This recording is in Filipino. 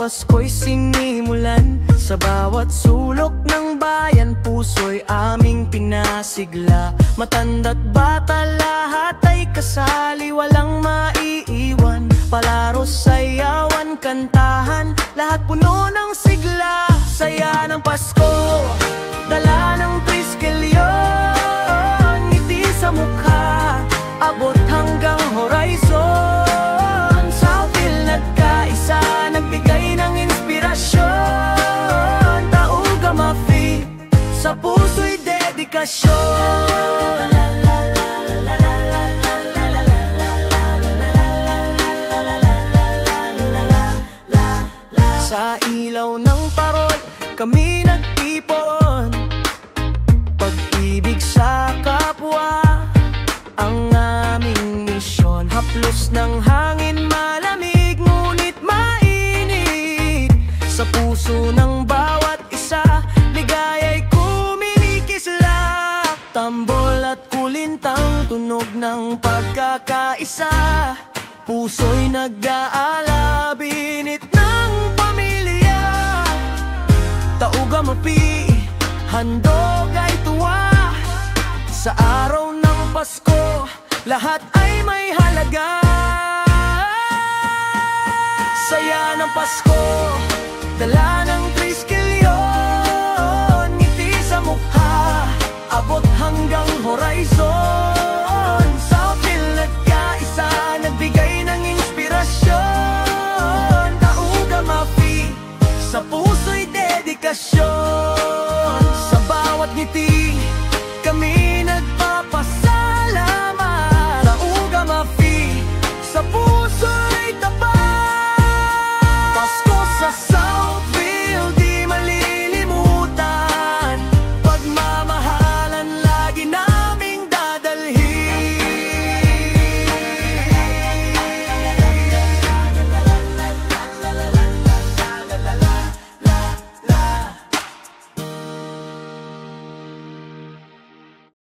Pasko'y sinimulan sa bawat sulok ng bayan. Puso'y aming pinasigla, matanda't bata lahat ay kasali, walang maiiwan. Palaro, sayawan, kantahan, lahat puno ng sigla. Saya ng Pasko, dala ng triskelyon, ngiti sa mukha, abot hanggang horizon. Sa upil nagkaisa, nagbigay ng inspirasyon. Tauga Mafi, sa puso'y dedikasyon. Sa ilaw ng parol, kami nagtipon. Pag-ibig sa kapwa, ang aming misyon. Haplos ng hangin, malamig ngunit mainit. Sa puso ng bawat isa, ligaya'y kumikislap. Tambol at kulintang, tunog ng pagkakaisa. Puso'y nag-aala, binit ng pamilya. Tauga Mafi, handog ay tuwa. Sa araw ng Pasko, lahat ay may halaga. Saya ng Pasko, dala ng triskelyon, ngiti sa mukha, abot hanggang horizon. Sa upil nagkaisa, nagbigay ng inspirasyon. Tauga Mafi, sa puso'y dedikasyon. Sa bawat ngiti